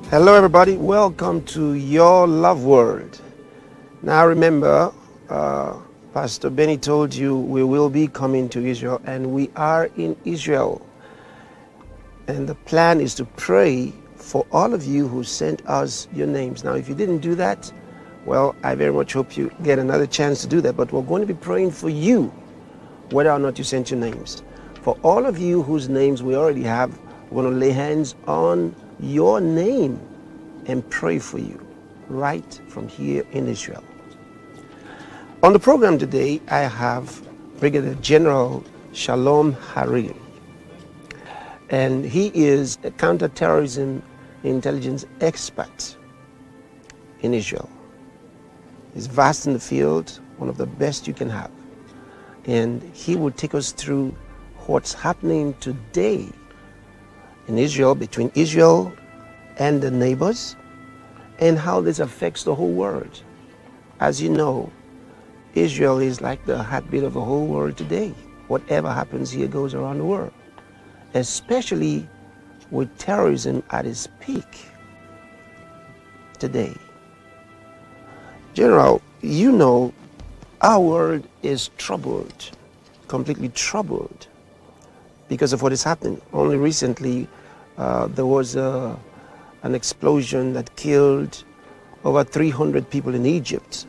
Hello everybody, welcome to your Love World. Now remember, Pastor Benny told you we will be coming to Israel, and we are in Israel. And the plan is to pray for all of you who sent us your names. Now if you didn't do that, well, I very much hope you get another chance to do that, but we're going to be praying for you, whether or not you sent your names. For all of you whose names we already have, we're going to lay hands on your name and pray for you right from here in Israel. On the program today, I have Brigadier General Shalom Hariri, and he is a counterterrorism intelligence expert in Israel. He's vast in the field, one of the best you can have, and he will take us through what's happening today in Israel, between Israel and the neighbors, and how this affects the whole world. As you know, Israel is like the heartbeat of the whole world today. Whatever happens here goes around the world, especially with terrorism at its peak today. General, you know our world is troubled, completely troubled, because of what is happening. Only recently, there was an explosion that killed over 300 people in Egypt.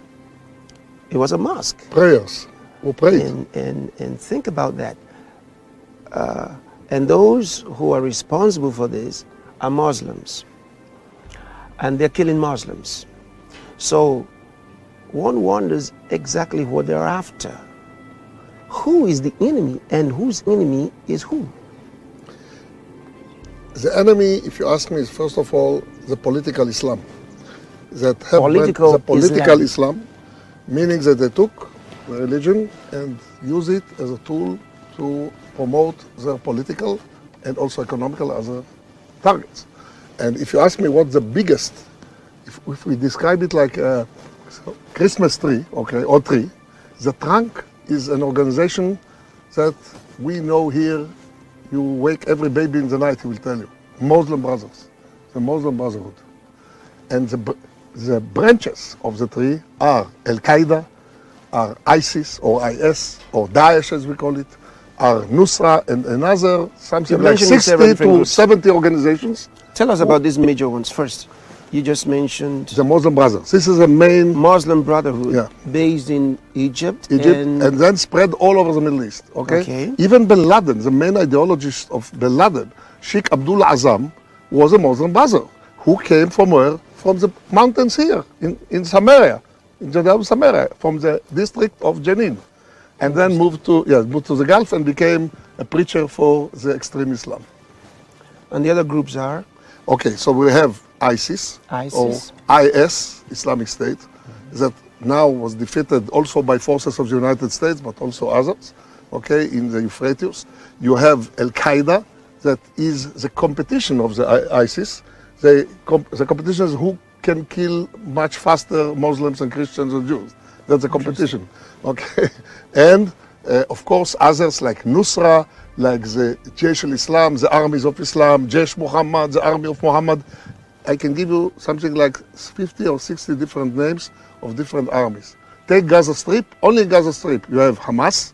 It was a mosque. Prayers. We prayed. And think about that. And those who are responsible for this are Muslims. And they're killing Muslims. So one wonders exactly what they're after. Who is the enemy and whose enemy is who? The enemy, if you ask me, is first of all the political Islam. That have Political Islam, meaning that they took the religion and use it as a tool to promote their political and also economical other targets. And if you ask me what's the biggest, if we describe it like a Christmas tree, okay, or tree, the trunk is an organization that we know here. You wake every baby in the night, he will tell you. Muslim Brothers, the Muslim Brotherhood. And the branches of the tree are Al-Qaeda, are ISIS or IS or Daesh as we call it, are Nusra and another something like 60 to 70 organizations. Tell us about these major ones first. You just mentioned the Muslim Brothers. This is a main Muslim Brotherhood, yeah, based in Egypt and then spread all over the Middle East. Okay? Even Bin Laden, the main ideologist of Bin Laden, Sheikh Abdullah Azam, was a Muslim brother who came from where? From the mountains here in Samaria, in Judea Samaria, from the district of Jenin, and then moved to the Gulf and became a preacher for the extreme Islam. And the other groups are? Okay, so we have ISIS, or IS, Islamic State, that now was defeated also by forces of the United States, but also others, okay, in the Euphrates. You have Al-Qaeda, that is the competition of the ISIS. The competition is who can kill much faster Muslims and Christians and Jews. That's the competition, okay? And of course, others like Nusra, like the Jaish al-Islam, the armies of Islam, Jaish Muhammad, the army of Muhammad. I can give you something like 50 or 60 different names of different armies. Take Gaza Strip, only in Gaza Strip you have Hamas,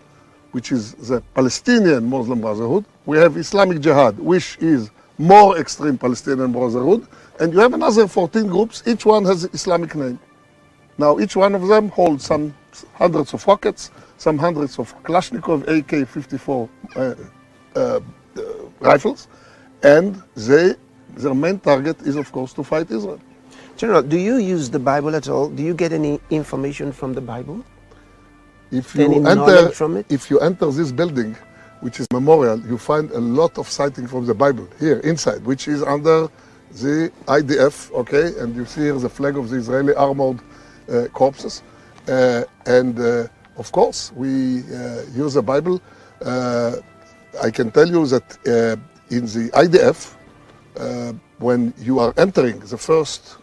which is the Palestinian Muslim Brotherhood. We have Islamic Jihad, which is more extreme Palestinian Brotherhood. And you have another 14 groups, each one has an Islamic name. Now each one of them holds some hundreds of rockets, some hundreds of Kalashnikov AK-54 rifles, and their main target is, of course, to fight Israel. General, do you use the Bible at all? Do you get any information from the Bible? If you enter this building, which is memorial, you find a lot of citing from the Bible here inside, which is under the IDF, okay, and you see here the flag of the Israeli armored corpses. Of course, we use the Bible. I can tell you that in the IDF, when you are entering the first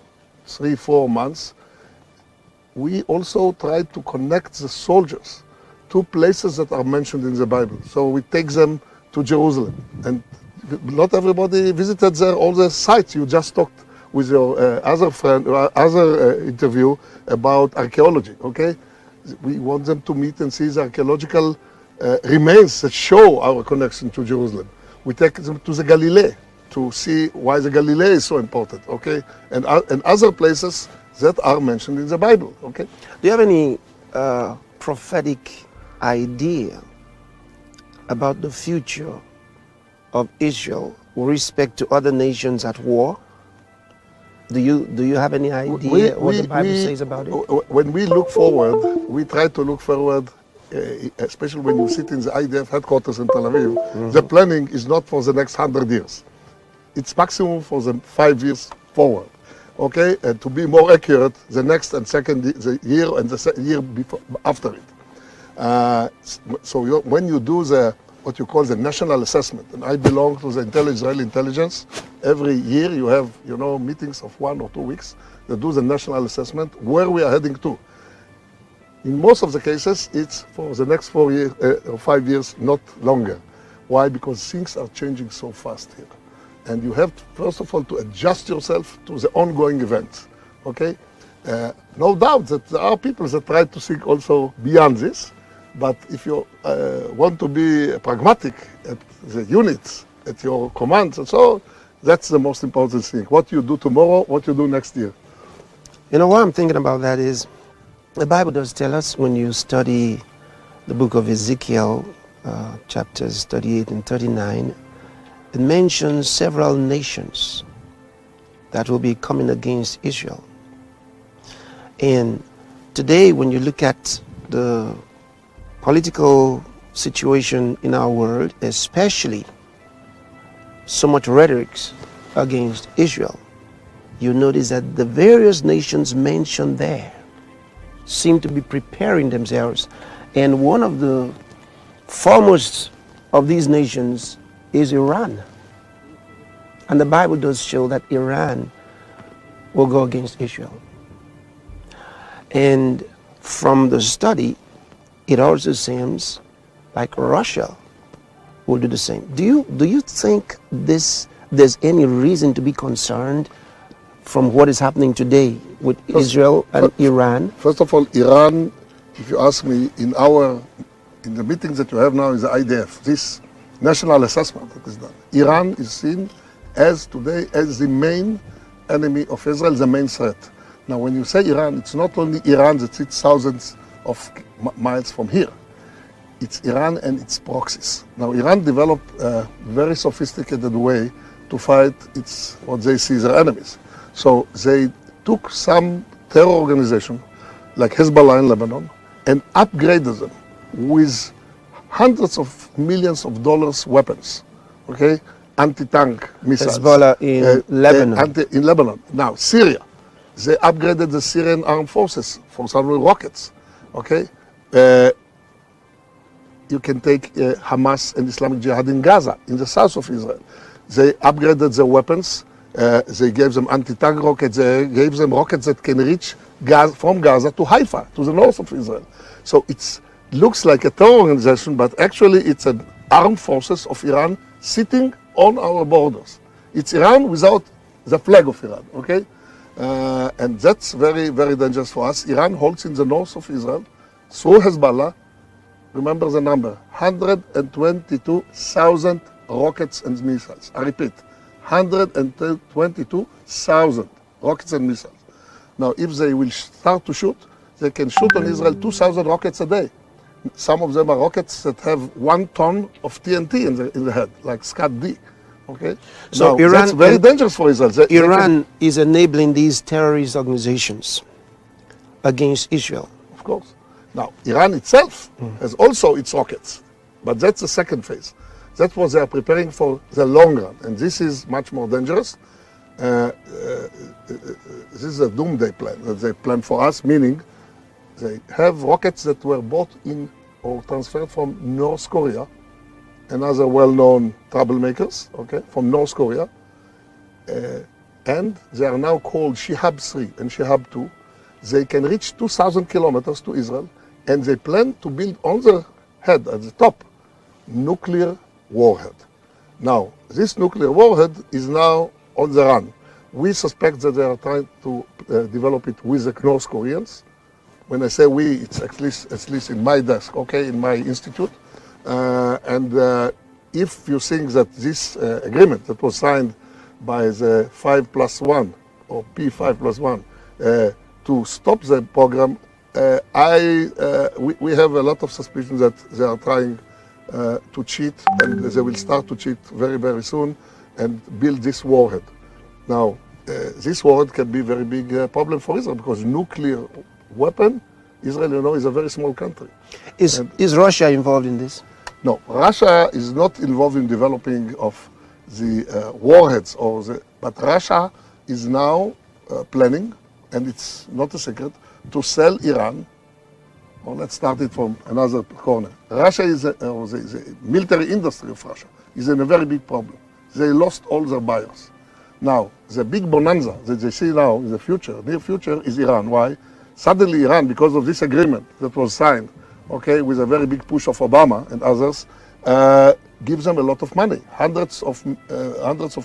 3-4 months, we also try to connect the soldiers to places that are mentioned in the Bible. So we take them to Jerusalem, and not everybody visited there all the sites you just talked with your other friend, other interview about archaeology, okay? We want them to meet and see the archaeological remains that show our connection to Jerusalem. We take them to the Galilee to see why the Galilee is so important, okay? And other places that are mentioned in the Bible, okay? Do you have any prophetic idea about the future of Israel with respect to other nations at war? Do you have any idea what the Bible says about it? When we look forward, we try to look forward, especially when you sit in the IDF headquarters in Tel Aviv. The planning is not for the next 100 years. It's maximum for the 5 years forward. Okay, and to be more accurate, the next and second the year and the year before, after it. So when you do what you call the national assessment, and I belong to the Israeli intelligence, every year you have meetings of 1 or 2 weeks that do the national assessment where we are heading to. In most of the cases, it's for the next 4 years or 5 years, not longer. Why? Because things are changing so fast here. And you have to, first of all, to adjust yourself to the ongoing events, okay? No doubt that there are people that try to think also beyond this, but if you want to be pragmatic at the units, at your commands and so on, that's the most important thing. What you do tomorrow, what you do next year. You know, what I'm thinking about that is, the Bible does tell us when you study the book of Ezekiel, chapters 38 and 39, it mentions several nations that will be coming against Israel. And today, when you look at the political situation in our world, especially so much rhetoric against Israel, you notice that the various nations mentioned there seem to be preparing themselves. And one of the foremost of these nations is Iran. And the Bible does show that Iran will go against Israel. And from the study, it also seems like Russia will do the same. Do you think there's any reason to be concerned from what is happening today with Israel and Iran? First of all, Iran, if you ask me, in the meetings that you have now in the IDF, this national assessment that is done, Iran is seen today as the main enemy of Israel, the main threat. Now, when you say Iran, it's not only Iran that sits thousands of miles from here. It's Iran and its proxies. Now, Iran developed a very sophisticated way to fight what they see as their enemies. So they took some terror organization like Hezbollah in Lebanon and upgraded them with hundreds of millions of dollars weapons, okay? Anti-tank missiles. Hezbollah in Lebanon. In Lebanon. Now, Syria. They upgraded the Syrian armed forces for some rockets, okay? You can take Hamas and Islamic Jihad in Gaza, in the south of Israel. They upgraded their weapons. They gave them anti-tank rockets. They gave them rockets that can reach from Gaza to Haifa, to the north of Israel. So it looks like a terror organization, but actually it's an armed forces of Iran sitting on our borders. It's Iran without the flag of Iran, okay? And that's very, very dangerous for us. Iran holds in the north of Israel through Hezbollah. Remember the number, 122,000 rockets and missiles. I repeat, 122,000 rockets and missiles. Now, if they will start to shoot, they can shoot on Israel 2,000 rockets a day. Some of them are rockets that have 1 ton of TNT in the head, like Scud-D. Okay, so now, that's very dangerous for Israel. Iran is enabling these terrorist organizations against Israel. Of course. Now, Iran itself has also its rockets, but that's the second phase. That's what they are preparing for the long run, and this is much more dangerous. This is a doomsday plan that they plan for us, meaning they have rockets that were bought in or transferred from North Korea, another well-known troublemakers, okay, from North Korea, and they are now called Shihab 3 and Shihab 2. They can reach 2,000 kilometers to Israel, and they plan to build on the head, at the top, nuclear warhead. Now, this nuclear warhead is now on the run. We suspect that they are trying to develop it with the North Koreans. When I say we, it's at least in my desk, okay, in my institute. If you think that this agreement that was signed by the 5+1 or P5+1 to stop the program, we have a lot of suspicion that they are trying to cheat, and they will start to cheat very, very soon and build this warhead. Now, this warhead can be a very big problem for Israel, because nuclear weapon, Israel, you know, is a very small country. Is Russia involved in this? No, Russia is not involved in developing of the warheads, but Russia is now planning, and it's not a secret, to sell Iran. Well, let's start it from another corner. Russia is, the military industry of Russia is in a very big problem. They lost all their buyers. Now, the big bonanza that they see now in the future, near future, is Iran. Why? Suddenly Iran, because of this agreement that was signed, okay, with a very big push of Obama and others, gives them a lot of money, hundreds of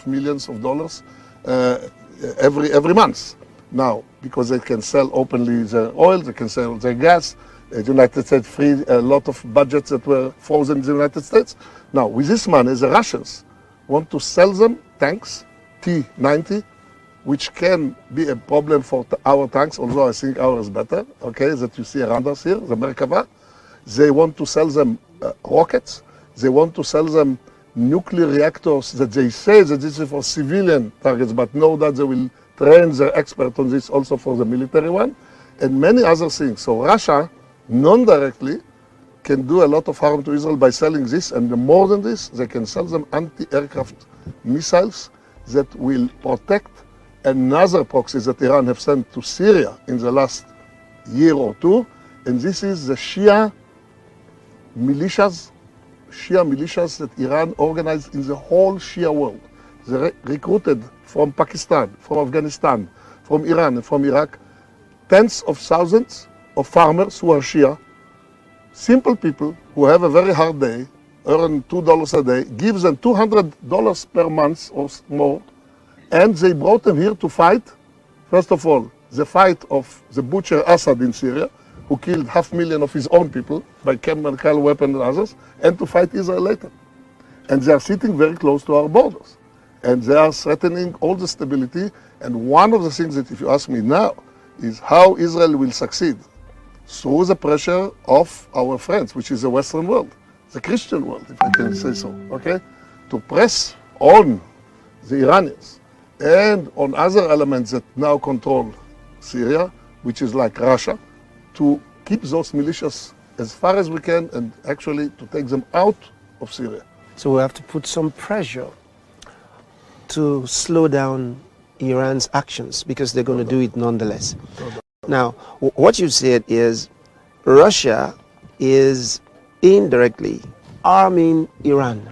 millions of dollars every month. Now, because they can sell openly their oil, they can sell their gas. The United States freed a lot of budgets that were frozen in the United States. Now, with this money, the Russians want to sell them tanks, T-90, which can be a problem for our tanks, although I think ours is better, okay, that you see around us here, the Merkava. They want to sell them rockets. They want to sell them nuclear reactors that they say that this is for civilian targets, but know that they will train their expert on this also for the military one, and many other things. So Russia, non-directly, can do a lot of harm to Israel by selling this, and more than this, they can sell them anti-aircraft missiles that will protect another proxies that Iran have sent to Syria in the last year or two, and this is the Shia militias that Iran organized in the whole Shia world. They recruited from Pakistan, from Afghanistan, from Iran, and from Iraq, tens of thousands of farmers who are Shia, simple people who have a very hard day, earn $2 a day, gives them $200 per month or more, and they brought them here to fight, first of all, the fight of the butcher Assad in Syria, who killed 500,000 of his own people by chemical weapons and others, and to fight Israel later. And they are sitting very close to our borders. And they are threatening all the stability. And one of the things that, if you ask me now, is how Israel will succeed through the pressure of our friends, which is the Western world, the Christian world, if I can say so, okay? To press on the Iranians and on other elements that now control Syria, which is like Russia, to keep those militias as far as we can and actually to take them out of Syria. So we have to put some pressure to slow down Iran's actions, because they're going to do it nonetheless. Now, what you said is Russia is indirectly arming Iran,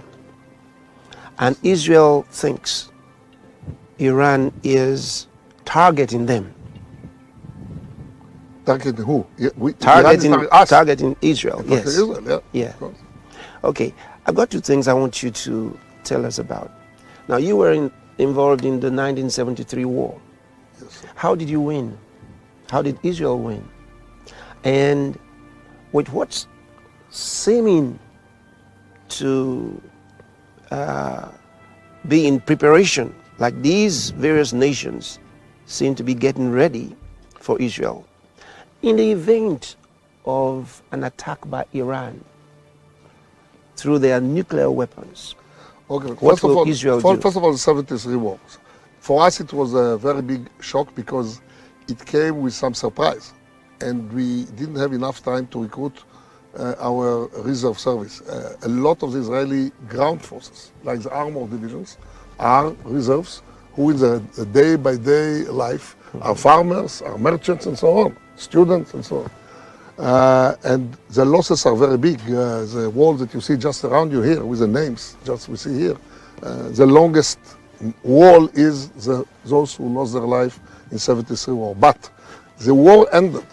and Israel thinks Iran is targeting them. Targeting who? Targeting Israel, yes. Israel, yeah. Okay, I've got two things I want you to tell us about. Now, you were involved in the 1973 war. Yes. How did you win? How did Israel win? And with what's seeming to be in preparation, like these various nations seem to be getting ready for Israel, in the event of an attack by Iran through their nuclear weapons, okay. what will Israel do? First of all, the 73 war. For us, it was a very big shock because it came with some surprise, and we didn't have enough time to recruit our reserve service. A lot of the Israeli ground forces, like the armored divisions, are reserves who in the day-by-day life are farmers, are merchants, and so on, students, and so on. And the losses are very big. The wall that you see just around you here with the names, just we see here, the longest wall is those who lost their life in 73 war. But the war ended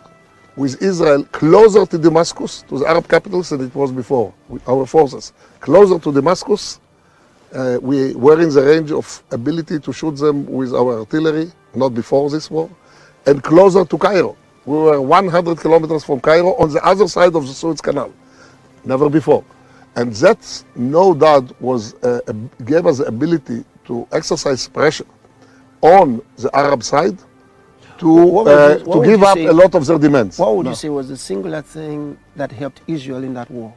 with Israel closer to Damascus, to the Arab capitals, than it was before, with our forces. Closer to Damascus, We were in the range of ability to shoot them with our artillery, not before this war, and closer to Cairo. We were 100 kilometers from Cairo on the other side of the Suez Canal, never before. And that, no doubt, gave us the ability to exercise pressure on the Arab side to give up a lot of their demands. What would you say was the singular thing that helped Israel in that war?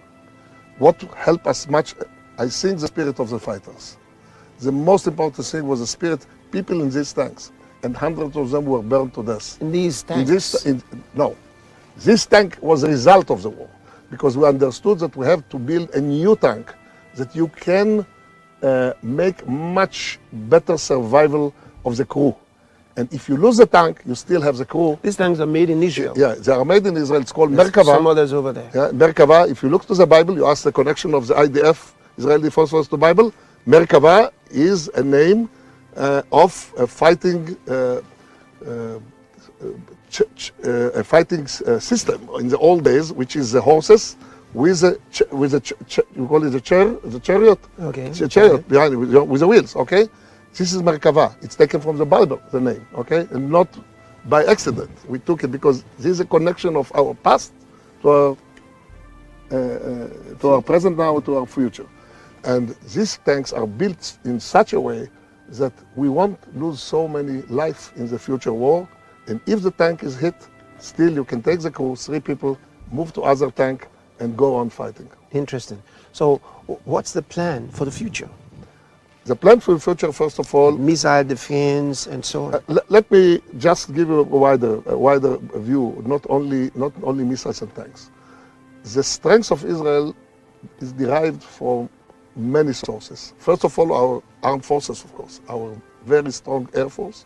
What helped us much, I think, the spirit of the fighters. The most important thing was the spirit. People in these tanks, and hundreds of them were burned to death. In these tanks? This tank was a result of the war, because we understood that we have to build a new tank that you can make much better survival of the crew. And if you lose the tank, you still have the crew. These tanks are made in Israel. Yeah, they are made in Israel. It's called Merkava. Some others over there. Yeah, Merkava. If you look to the Bible, you ask the connection of the IDF, Israeli Forces, to the Bible. Merkava is a name of a fighting system in the old days, which is the horses with you call it the chariot. Okay. The chariot behind it with the wheels. Okay. This is Merkava. It's taken from the Bible, the name, okay? And not by accident. We took it because this is a connection of our past to our present now, to our future. And these tanks are built in such a way that we won't lose so many lives in the future war. And if the tank is hit, still you can take the crew, 3 people, move to other tank, and go on fighting. Interesting. So what's the plan for the future? The plan for the future, first of all, missile defense and so on. Let me just give you a wider view, not only missiles and tanks. The strength of Israel is derived from many sources. First of all, our armed forces, of course, our very strong air force,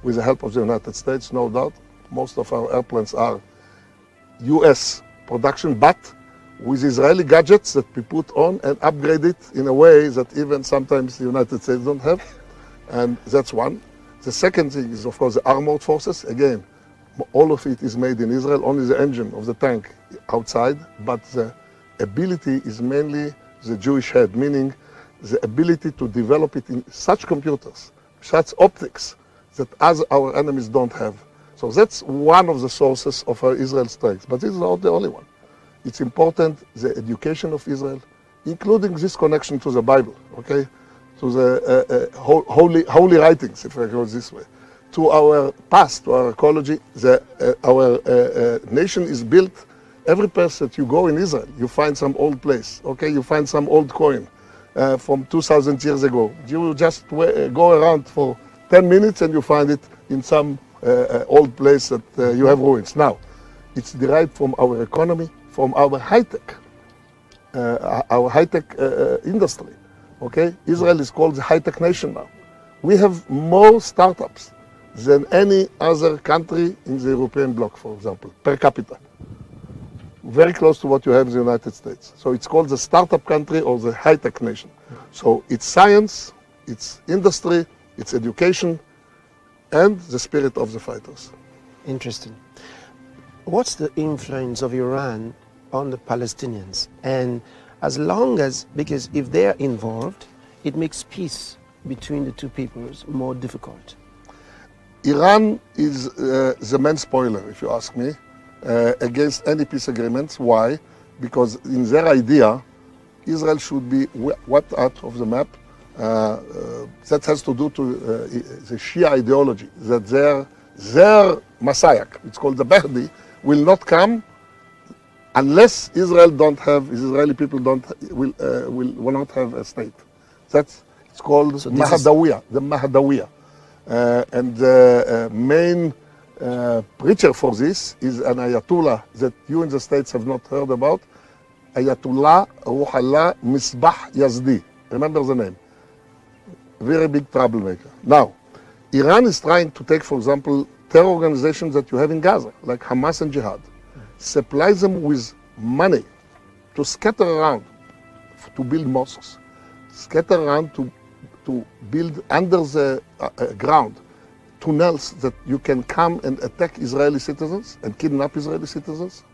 with the help of the United States, no doubt. Most of our airplanes are U.S. production, but with Israeli gadgets that we put on and upgrade it in a way that even sometimes the United States don't have. And that's one. The second thing is, of course, the armored forces. Again, all of it is made in Israel, only the engine of the tank outside, but the ability is mainly the Jewish head, meaning the ability to develop it in such computers, such optics, that our enemies don't have. So that's one of the sources of our Israel strength, but this is not the only one. It's important, the education of Israel, including this connection to the Bible, okay? To the holy writings, if I go this way. To our past, to our ecology, our nation is built. Every place that you go in Israel, you find some old place, okay? You find some old coin from 2,000 years ago. You just go around for 10 minutes and you find it in some old place that you have ruins. Now, it's derived from our economy, from our high-tech industry, okay? Israel is called the high-tech nation now. We have more startups than any other country in the European bloc, for example, per capita. Very close to what you have in the United States. So it's called the startup country or the high-tech nation. So it's science, it's industry, it's education, and the spirit of the fighters. Interesting. What's the influence of Iran on the Palestinians? And as long as, because if they're involved, it makes peace between the two peoples more difficult. Iran is the main spoiler, if you ask me, against any peace agreements. Why? Because in their idea, Israel should be wiped out of the map. That has to do to the Shia ideology, that their Messiah, it's called the Mahdi, will not come unless Israeli people will not have a state. It's called Mahdawiya, the Mahdawiya. And the main preacher for this is an Ayatollah that you in the States have not heard about, Ayatollah Ruhollah Misbah Yazdi. Remember the name. Very big troublemaker. Now, Iran is trying to take, for example, terror organizations that you have in Gaza, like Hamas and Jihad, supply them with money to scatter around, to build mosques, scatter around to build under the ground tunnels that you can come and attack Israeli citizens and kidnap Israeli citizens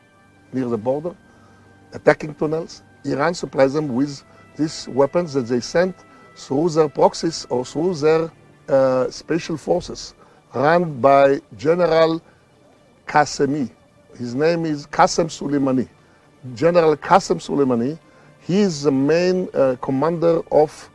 near the border, attacking tunnels. Iran supplies them with these weapons that they sent through their proxies or through their special forces run by General Qasemi. His name is Qasem Soleimani. General Qasem Soleimani, he is the main commander of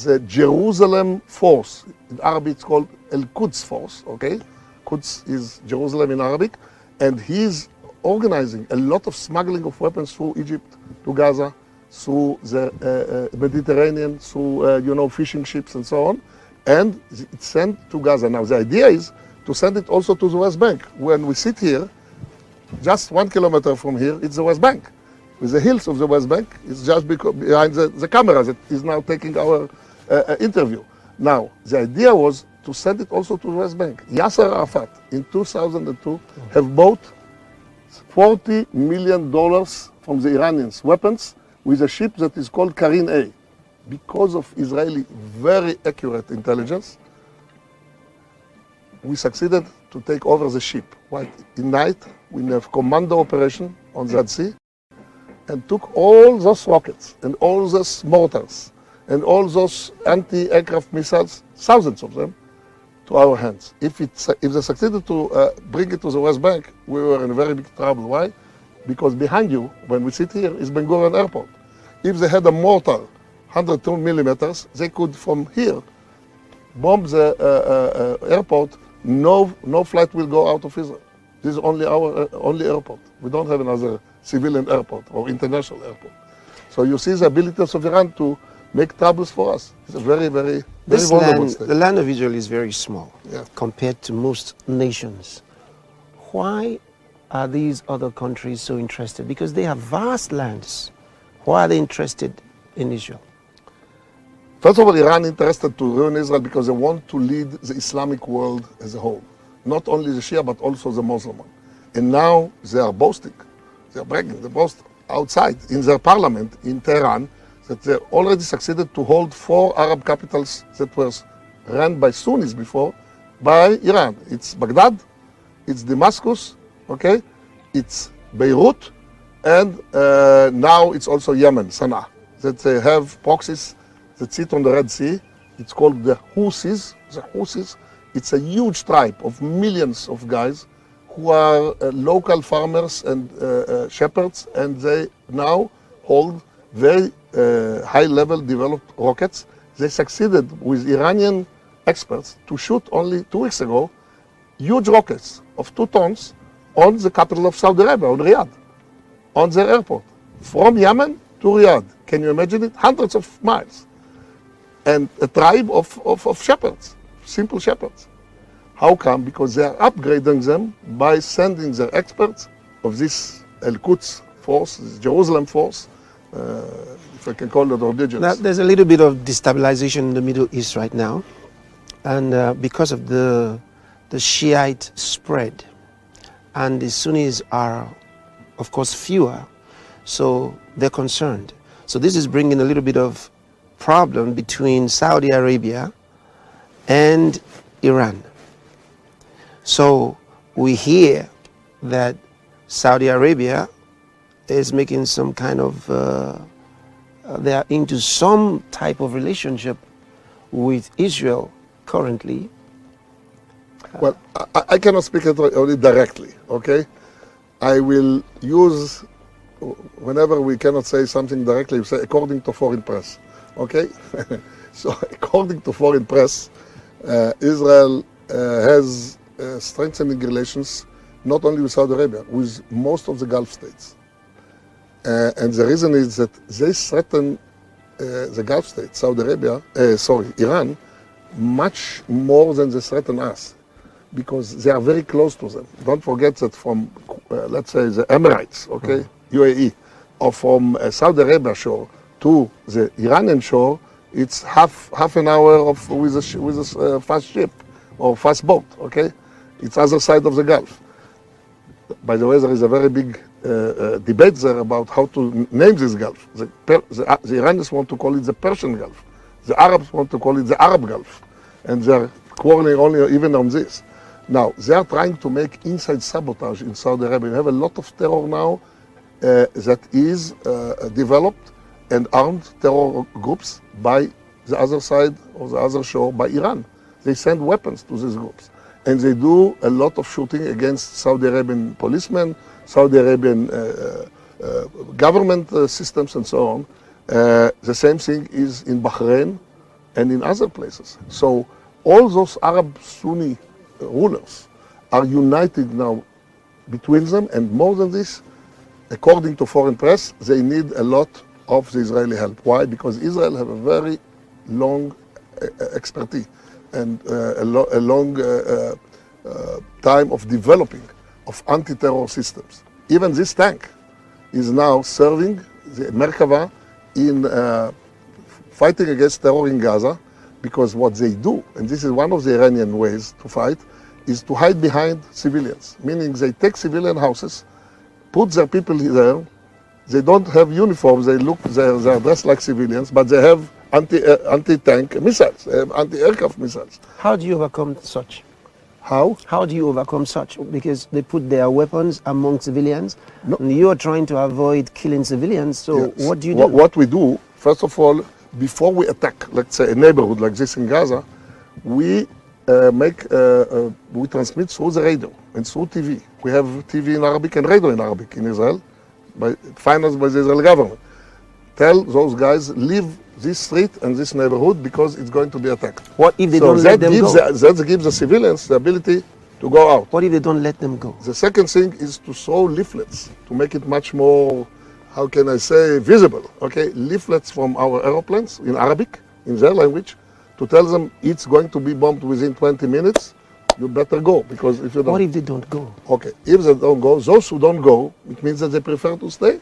the Jerusalem force. In Arabic it's called El-Quds force, okay? Quds is Jerusalem in Arabic. And he's organizing a lot of smuggling of weapons through Egypt to Gaza, through the Mediterranean, through fishing ships and so on, and it's sent to Gaza. Now the idea is to send it also to the West Bank. When we sit here, just 1 kilometer from here, it's the West Bank. With the hills of the West Bank, it's just behind the camera that is now taking our interview. Now the idea was to send it also to the West Bank. Yasser Arafat in 2002 have bought $40 million from the Iranians, weapons, with a ship that is called Karin A. Because of Israeli very accurate intelligence, we succeeded to take over the ship. Right in night, we have commando operation on the Red Sea and took all those rockets and all those mortars and all those anti-aircraft missiles, thousands of them, to our hands. If they succeeded to bring it to the West Bank, we were in very big trouble. Why? Because behind you, when we sit here, is Ben Gurion Airport. If they had a mortar, 102 millimeters, they could from here bomb the airport. No flight will go out of Israel. This is only our only airport. We don't have another civilian airport or international airport. So you see the ability of Iran to make troubles for us. It's a very, very, very vulnerable state. The land of Israel is very small, yeah, compared to most nations. Why are these other countries so interested? Because they have vast lands. Why are they interested in Israel? First of all, Iran interested to ruin Israel because they want to lead the Islamic world as a whole. Not only the Shia, but also the Muslim one. And now they are boasting, they are bragging, they boast outside in their parliament in Tehran that they already succeeded to hold 4 Arab capitals that were run by Sunnis before by Iran. It's Baghdad, it's Damascus, okay, it's Beirut, and now it's also Yemen, Sana'a, that they have proxies that sit on the Red Sea. It's called the Houthis. The Houthis, it's a huge tribe of millions of guys who are local farmers and shepherds, and they now hold very high-level developed rockets. They succeeded with Iranian experts to shoot only 2 weeks ago huge rockets of 2 tons on the capital of Saudi Arabia, on Riyadh, on their airport, from Yemen to Riyadh. Can you imagine it? Hundreds of miles. And a tribe of shepherds, simple shepherds. How come? Because they are upgrading them by sending their experts of this Al-Quds force, this Jerusalem force, if I can call it religions. Now, there's a little bit of destabilization in the Middle East right now, and because of the Shiite spread, and the Sunnis are, of course, fewer, so they're concerned. So this is bringing a little bit of problem between Saudi Arabia and Iran. So we hear that Saudi Arabia is making some kind of, they are into some type of relationship with Israel currently. Well, I cannot speak it only directly, okay? I will use, whenever we cannot say something directly, we say according to foreign press, okay? So according to foreign press, Israel has strengthening relations not only with Saudi Arabia, with most of the Gulf states. And the reason is that they threaten the Gulf states, Iran, much more than they threaten us, because they are very close to them. Don't forget that from, let's say, the Emirates, okay, UAE, or from Saudi Arabia shore to the Iranian shore, it's half an hour with a fast ship or fast boat, okay? It's other side of the Gulf. By the way, there is a very big debate there about how to name this Gulf. The Iranians want to call it the Persian Gulf. The Arabs want to call it the Arab Gulf. And they're quarreling only even on this. Now, they are trying to make inside sabotage in Saudi Arabia. We have a lot of terror now that is developed and armed terror groups by the other side or the other shore by Iran. They send weapons to these groups. And they do a lot of shooting against Saudi Arabian policemen, Saudi Arabian government systems and so on. The same thing is in Bahrain and in other places. So all those Arab Sunni rulers are united now between them, and more than this, according to foreign press, they need a lot of the Israeli help. Why? Because Israel have a very long expertise and a long time of developing of anti-terror systems. Even this tank is now serving the Merkava in fighting against terror in Gaza, because what they do, and this is one of the Iranian ways to fight, is to hide behind civilians, meaning they take civilian houses, put their people there, they don't have uniforms, they're dressed like civilians, but they have anti-tank missiles, anti-aircraft missiles. How do you overcome such? How? How do you overcome such? Because they put their weapons among civilians, no. And you are trying to avoid killing civilians, so yes. What do you do? What we do, first of all, before we attack, let's say, a neighborhood like this in Gaza, we transmit through the radio and through TV. We have TV in Arabic and radio in Arabic in Israel, financed by the Israeli government. Tell those guys, leave this street and this neighborhood because it's going to be attacked. What if they don't let them go? That gives the civilians the ability to go out. What if they don't let them go? The second thing is to throw leaflets, to make it much more, how can I say, visible. Okay, leaflets from our aeroplanes in Arabic, in their language, to tell them it's going to be bombed within 20 minutes, you better go, because if you don't... What if they don't go? Okay, if they don't go, those who don't go, it means that they prefer to stay.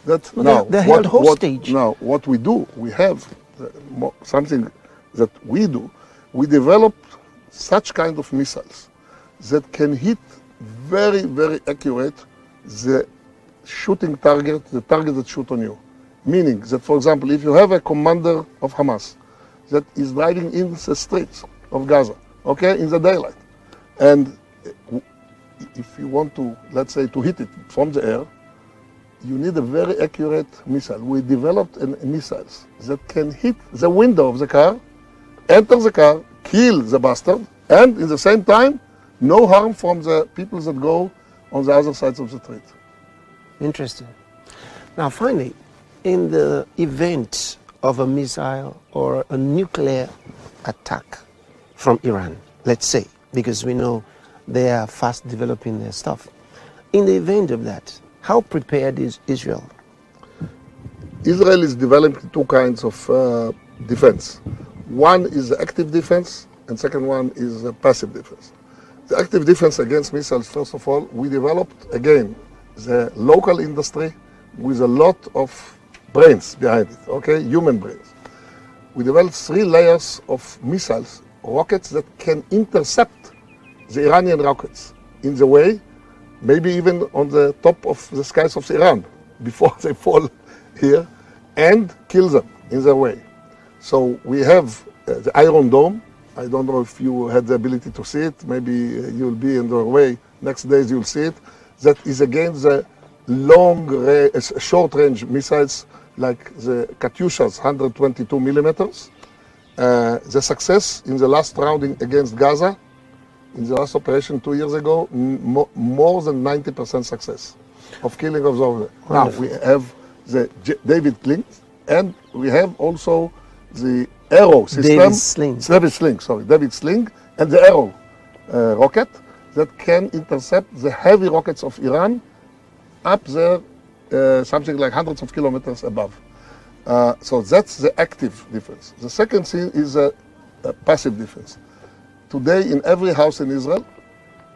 That well, they're held hostage. Now, what we do, we have something that we do. We develop such kind of missiles that can hit very, very accurate the shooting target, the target that shoot on you. Meaning that, for example, if you have a commander of Hamas that is driving in the streets of Gaza, okay, in the daylight, and if you want to, let's say, to hit it from the air, you need a very accurate missile. We developed missiles that can hit the window of the car, enter the car, kill the bastard, and in the same time, no harm from the people that go on the other sides of the street. Interesting. Now, finally, in the event of a missile or a nuclear attack from Iran, let's say, because we know they are fast developing their stuff. In the event of that, how prepared is Israel? Israel is developing two kinds of defense. One is the active defense, and second one is the passive defense. The active defense against missiles, first of all, we developed, again, the local industry with a lot of brains behind it, okay, human brains. We developed 3 layers of missiles, rockets that can intercept the Iranian rockets in the way, maybe even on the top of the skies of Iran before they fall here, and kill them in their way. So we have the Iron Dome. I don't know if you had the ability to see it. Maybe you'll be in the way. Next days you'll see it. That is against the short-range missiles like the Katyushas, 122 millimeters. The success in the last rounding against Gaza, in the last operation 2 years ago, more than 90% success of killing of those. Now we have the David Sling, and we have also the Arrow system. David Sling, and the Arrow rocket that can intercept the heavy rockets of Iran up there, something like hundreds of kilometers above. So that's the active defense. The second thing is a passive defense. Today, in every house in Israel,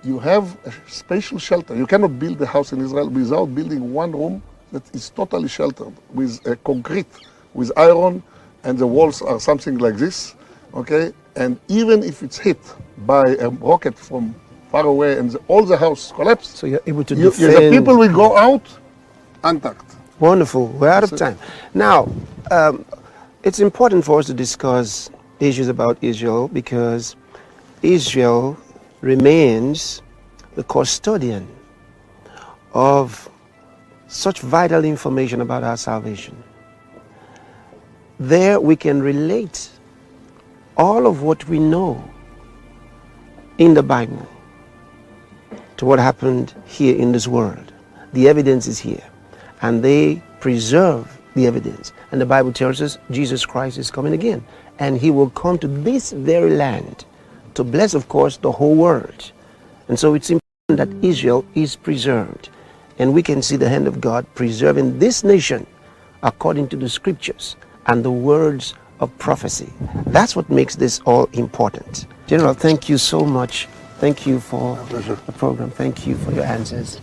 you have a spatial shelter. You cannot build a house in Israel without building one room that is totally sheltered with concrete, with iron, and the walls are something like this, okay? And even if it's hit by a rocket from far away and all the house collapsed, so you're able to defend. The people will go out intact. Wonderful. We're out of time. Now, it's important for us to discuss issues about Israel because Israel remains the custodian of such vital information about our salvation. there we can relate all of what we know in the Bible to what happened here in this world. The evidence is here, and they preserve the evidence. And the Bible tells us Jesus Christ is coming again, and he will come to this very land to bless, of course, the whole world. And so it's important that Israel is preserved, and we can see the hand of God preserving this nation according to the scriptures and the words of prophecy. That's what makes this all important. General, thank you so much. Thank you for the program. Thank you for your answers.